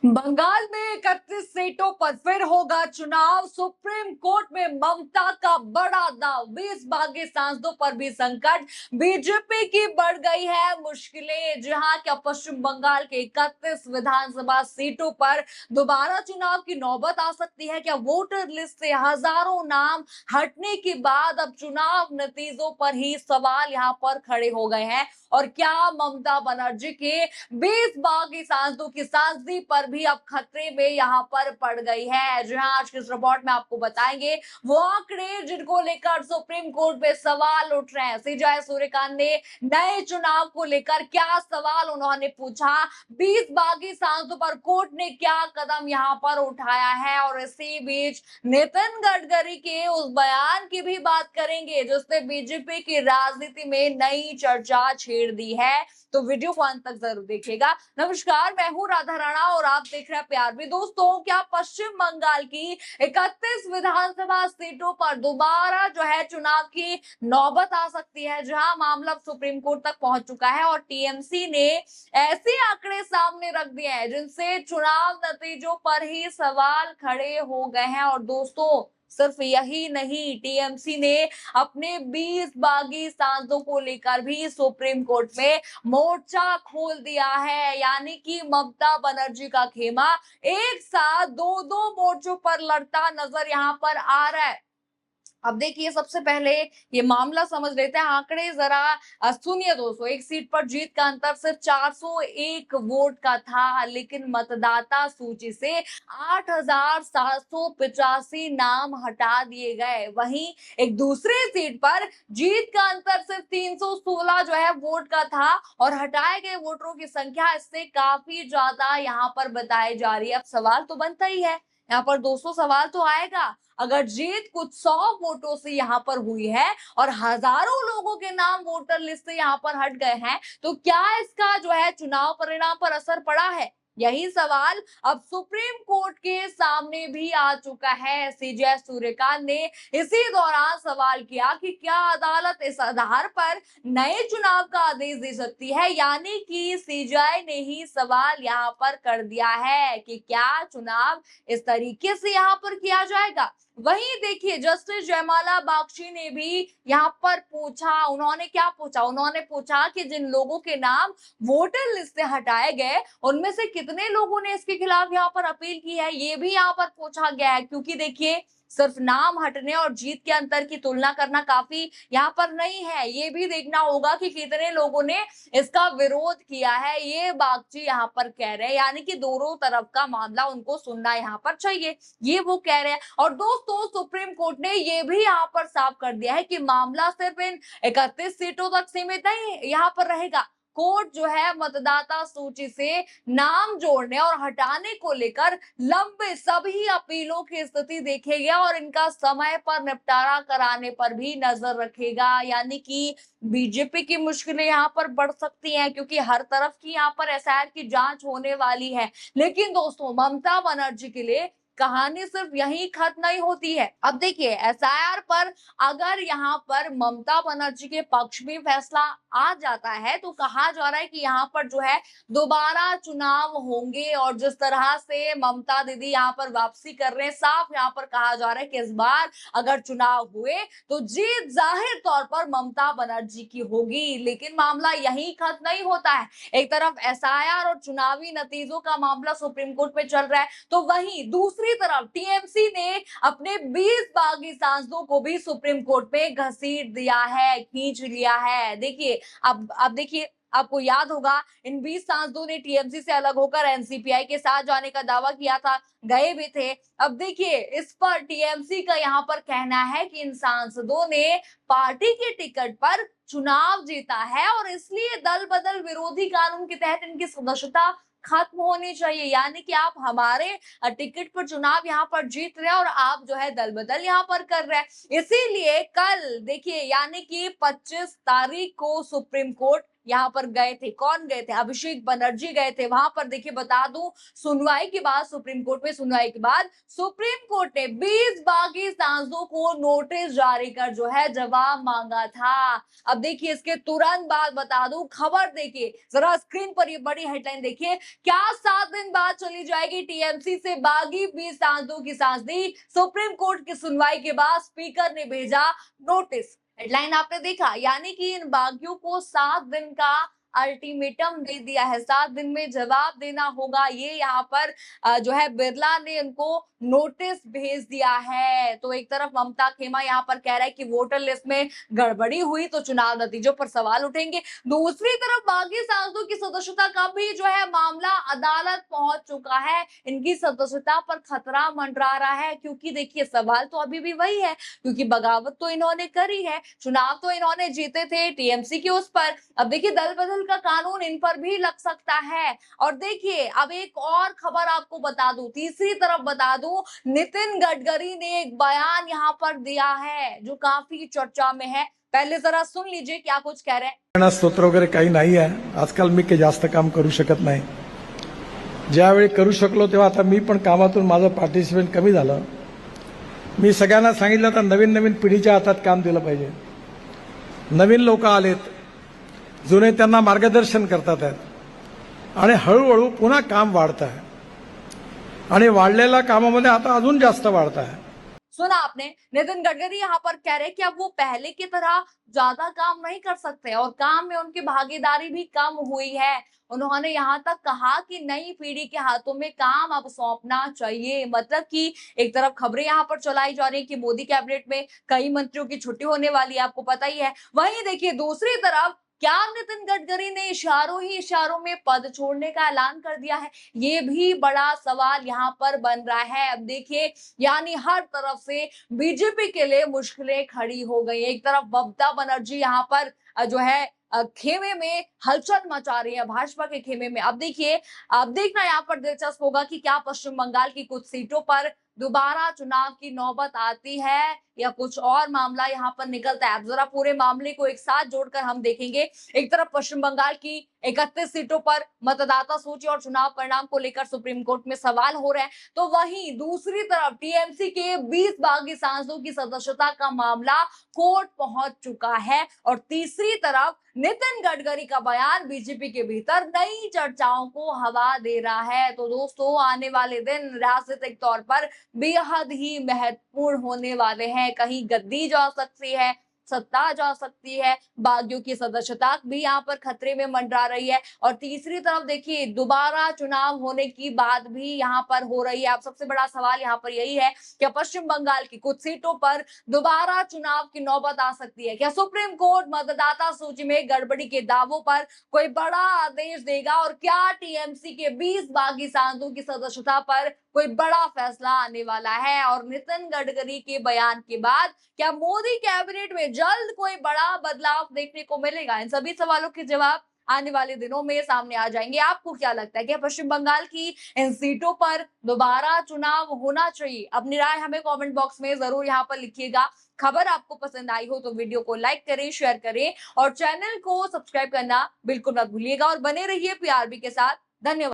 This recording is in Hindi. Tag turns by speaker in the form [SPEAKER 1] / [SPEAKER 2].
[SPEAKER 1] बंगाल में 31 सीटों पर फिर होगा चुनाव। सुप्रीम कोर्ट में ममता का बड़ा दाव। 20 बागी सांसदों पर भी संकट। बीजेपी की बढ़ गई है मुश्किलें। जहां क्या पश्चिम बंगाल के 31 विधानसभा सीटों पर दोबारा चुनाव की नौबत आ सकती है? क्या वोटर लिस्ट से हजारों नाम हटने के बाद अब चुनाव नतीजों पर ही सवाल यहां पर खड़े हो गए हैं? और क्या ममता बनर्जी के 20 बागी सांसदों की सांसदी पर भी अब खतरे में यहाँ पर पड़ गई है? जी हाँ, आज के इस रिपोर्ट में आपको बताएंगे वो आंकड़े जिनको लेकर सुप्रीम कोर्ट में सवाल उठ रहे हैं। सीजेआई सूर्यकांत ने नए चुनाव को लेकर क्या सवाल उन्होंने पूछा, 20 बागी सांसदों पर कोर्ट ने क्या कदम यहाँ पर उठाया है, और इसी बीच नितिन गडकरी के उस बयान की भी बात करेंगे जिसने बीजेपी की राजनीति में नई चर्चा छेड़ दी है। तो वीडियो को अंत तक जरूर देखिएगा। नमस्कार, मैं हूं राधा राणा और आप देख रहे हैं प्यार भी। दोस्तों, क्या पश्चिम बंगाल की 31 विधानसभा सीटों पर दोबारा जो है चुनाव की नौबत आ सकती है? जहां मामला सुप्रीम कोर्ट तक पहुंच चुका है और टीएमसी ने ऐसे आंकड़े सामने रख दिए हैं जिनसे चुनाव नतीजों पर ही सवाल खड़े हो गए हैं। और दोस्तों, सिर्फ यही नहीं, टीएमसी ने अपने 20 बागी सांसदों को लेकर भी सुप्रीम कोर्ट में मोर्चा खोल दिया है। यानी कि ममता बनर्जी का खेमा एक साथ दो दो मोर्चों पर लड़ता नजर यहां पर आ रहा है। अब देखिए, सबसे पहले ये मामला समझ लेते हैं। आंकड़े जरा सुनिए दोस्तों। एक सीट पर जीत का अंतर सिर्फ 401 वोट का था, लेकिन मतदाता सूची से 8,785 नाम हटा दिए गए। वहीं एक दूसरे सीट पर जीत का अंतर सिर्फ 316 जो है वोट का था, और हटाए गए वोटरों की संख्या इससे काफी ज्यादा यहाँ पर बताई जा रही है। अब सवाल तो बनता ही है यहाँ पर दोस्तों, सवाल तो आएगा, अगर जीत कुछ 100 वोटों से यहाँ पर हुई है और हजारों लोगों के नाम वोटर लिस्ट से यहाँ पर हट गए हैं, तो क्या इसका जो है चुनाव परिणाम पर असर पड़ा है? यही सवाल अब सुप्रीम कोर्ट के सामने भी आ चुका है। सीजेआई सूर्यकांत ने इसी दौरान सवाल किया कि क्या अदालत इस आधार पर नए चुनाव का आदेश दे सकती है? यानी कि सीजेआई ने ही सवाल यहाँ पर कर दिया है कि क्या चुनाव इस तरीके से यहाँ पर किया जाएगा। वहीं देखिए, जस्टिस जयमाला बागची ने भी यहाँ पर पूछा। उन्होंने क्या पूछा? उन्होंने पूछा कि जिन लोगों के नाम वोटर लिस्ट से हटाए गए उनमें से कितने लोगों ने इसके खिलाफ यहाँ पर अपील की है, ये भी यहाँ पर पूछा गया है। क्योंकि देखिए, सिर्फ नाम हटने और जीत के अंतर की तुलना करना काफी यहाँ पर नहीं है, ये भी देखना होगा कि कितने लोगों ने इसका विरोध किया है। ये बागची यहाँ पर कह रहे हैं, यानी कि दोनों तरफ का मामला उनको सुनना यहाँ पर चाहिए, ये वो कह रहे हैं। और दोस्तों, सुप्रीम कोर्ट ने ये भी यहाँ पर साफ कर दिया है कि मामला सिर्फ इन 31 सीटों तक सीमित नहीं यहाँ पर रहेगा। कोर्ट जो है मतदाता सूची से नाम जोड़ने और हटाने को लेकर लंबे सभी अपीलों की स्थिति देखेगा और इनका समय पर निपटारा कराने पर भी नजर रखेगा। यानी कि बीजेपी की मुश्किलें यहाँ पर बढ़ सकती हैं, क्योंकि हर तरफ की यहाँ पर एसआईआर की जांच होने वाली है। लेकिन दोस्तों, ममता बनर्जी के लिए कहानी सिर्फ यही खत्म नहीं होती है। अब देखिए, एसआईआर पर अगर यहाँ पर ममता बनर्जी के पक्ष में फैसला आ जाता है तो कहा जा रहा है कि यहाँ पर जो है दोबारा चुनाव होंगे। और जिस तरह से ममता दीदी यहाँ पर वापसी कर रहे हैं, साफ यहाँ पर कहा जा रहा है कि इस बार अगर चुनाव हुए तो जीत जाहिर तौर पर ममता बनर्जी की होगी। लेकिन मामला यही खत्म नहीं होता है। एक तरफ एसआईआर और चुनावी नतीजों का मामला सुप्रीम कोर्ट में चल रहा है, तो वहीं दूसरी तरफ टीएमसी ने अपने 20 बागी सांसदों को भी सुप्रीम कोर्ट में घसीट दिया है, खींच लिया है। देखिए, अब देखिए, आपको याद होगा इन 20 सांसदों ने टीएमसी से अलग होकर एनसीपीआई के साथ जाने का दावा किया था, गए भी थे। अब देखिए, इस पर टीएमसी का यहाँ पर कहना है कि इन सांसदों ने पार्टी के टिकट पर चुनाव जीता है और इसलिए दल बदल विरोधी कानून के तहत इनकी सदस्यता खत्म होनी चाहिए। यानी कि आप हमारे टिकट पर चुनाव यहाँ पर जीत रहे हैं और आप जो है दल बदल यहाँ पर कर रहे हैं। इसीलिए कल देखिए, यानी कि 25 तारीख को सुप्रीम कोर्ट यहाँ पर गए थे। कौन गए थे? अभिषेक बनर्जी गए थे। वहां पर देखिए बता दूं, सुनवाई के बाद सुप्रीम कोर्ट में सुनवाई के बाद सुप्रीम कोर्ट ने 20 बागी सांसदों को नोटिस जारी कर जो है जवाब मांगा था। अब देखिए इसके तुरंत बाद बता दूं, खबर देखिए जरा स्क्रीन पर, ये बड़ी हेडलाइन देखिए, क्या 7 दिन बाद चली जाएगी टीएमसी से बागी 20 सांसदों की सांसदी? सुप्रीम कोर्ट की सुनवाई के बाद स्पीकर ने भेजा नोटिस। हेडलाइन आपने देखा, यानी कि इन बागियों को 7 दिन का अल्टीमेटम दे दिया है, 7 दिन में जवाब देना होगा। ये यहाँ पर जो है बिरला ने उनको नोटिस भेज दिया है। तो एक तरफ ममता खेमा यहाँ पर कह रहा है कि वोटर लिस्ट में गड़बड़ी हुई तो चुनाव नतीजों पर सवाल उठेंगे। दूसरी तरफ बागी सांसदों की सदस्यता का भी जो है मामला अदालत पहुंच चुका है। इनकी सदस्यता पर खतरा मंडरा रहा है, क्योंकि देखिए सवाल तो अभी भी वही है, क्योंकि बगावत तो इन्होंने करी है, चुनाव तो इन्होंने जीते थे टीएमसी के उस पर। अब देखिए दल बदल का कानून इन पर भी लग सकता है। और देखिए अब एक और खबर आपको बता दूं, तीसरी तरफ बता दूं, नितिन गडकरी ने एक बयान यहाँ पर दिया है जो काफी चर्चा में है। पहले जरा सुन लीजिए क्या कुछ कह रहे हैं।
[SPEAKER 2] स्तोत्र वगैरे काही नाही आहे आजकाल, मी काही जास्त काम करू शकत नाही। ज्यावेळी करू शकलो तेव्हा आता मी पण कामातून माझं पार्टिसिपेट कमी झालं। मी सगळ्यांना सांगितलं तर नवीन नवीन पिढीच्या हातात काम दिलं पाहिजे। नवीन लोक आलेत, जुने त्यांना मार्गदर्शन करतात आहेत आणि हळूहळू पुन्हा काम वाढत आहे आणि वाढलेल्या कामामध्ये आता अजून जास्त वाढत आहे।
[SPEAKER 1] सुना आपने, नितिन गडकरी यहाँ पर कह रहे हैं कि अब वो पहले की तरह ज्यादा काम नहीं कर सकते और काम में उनकी भागीदारी भी कम हुई है। उन्होंने यहाँ तक कहा कि नई पीढ़ी के हाथों में काम अब सौंपना चाहिए। मतलब कि एक तरफ खबरें यहाँ पर चलाई जा रही है कि मोदी कैबिनेट में कई मंत्रियों की छुट्टी होने वाली है, आपको पता ही है। वहीं देखिए दूसरी तरफ क्या नितिन गडकरी ने इशारों ही इशारों में पद छोड़ने का ऐलान कर दिया है? ये भी बड़ा सवाल यहाँ पर बन रहा है। अब देखिए यानी हर तरफ से बीजेपी के लिए मुश्किलें खड़ी हो गई। एक तरफ ममता बनर्जी यहाँ पर जो है खेमे में हलचल मचा रही है, भाजपा के खेमे में। अब देखिए, अब देखना यहाँ पर दिलचस्प होगा कि क्या पश्चिम बंगाल की कुछ सीटों पर दोबारा चुनाव की नौबत आती है या कुछ और मामला यहाँ पर निकलता है। अब जरा पूरे मामले को एक साथ जोड़कर हम देखेंगे। एक तरफ पश्चिम बंगाल की 31 सीटों पर मतदाता सूची और चुनाव परिणाम को लेकर सुप्रीम कोर्ट में सवाल हो रहे हैं, तो वहीं दूसरी तरफ टीएमसी के 20 बागी सांसदों की सदस्यता का मामला कोर्ट पहुंच चुका है। और तीसरी तरफ नितिन गडकरी का बयान बीजेपी के भीतर नई चर्चाओं को हवा दे रहा है। तो दोस्तों आने वाले दिन राजनीतिक तौर पर बेहद ही महत्वपूर्ण होने वाले हैं। कहीं गद्दी जा सकती है, सत्ता जा सकती है, बागियों की सदस्यता भी यहाँ पर खतरे में मंडरा रही है। और तीसरी तरफ देखिए दोबारा चुनाव होने की बात भी यहाँ पर हो रही है। अब सबसे बड़ा सवाल यहाँ पर यही है कि पश्चिम बंगाल की कुछ सीटों पर दोबारा चुनाव की नौबत आ सकती है। क्या सुप्रीम कोर्ट मतदाता सूची में गड़बड़ी के दावों पर कोई बड़ा आदेश देगा और क्या टीएमसी के 20 बागी सांसदों की सदस्यता पर कोई बड़ा फैसला आने वाला है? और नितिन गडकरी के बयान के बाद क्या मोदी कैबिनेट में जल्द कोई बड़ा बदलाव देखने को मिलेगा? इन सभी सवालों के जवाब आने वाले दिनों में सामने आ जाएंगे। आपको क्या लगता है कि पश्चिम बंगाल की इन सीटों पर दोबारा चुनाव होना चाहिए? अपनी राय हमें कमेंट बॉक्स में जरूर यहाँ पर लिखिएगा। खबर आपको पसंद आई हो तो वीडियो को लाइक करें, शेयर करें और चैनल को सब्सक्राइब करना बिल्कुल मत भूलिएगा और बने रहिए पीआरबी के साथ। धन्यवाद।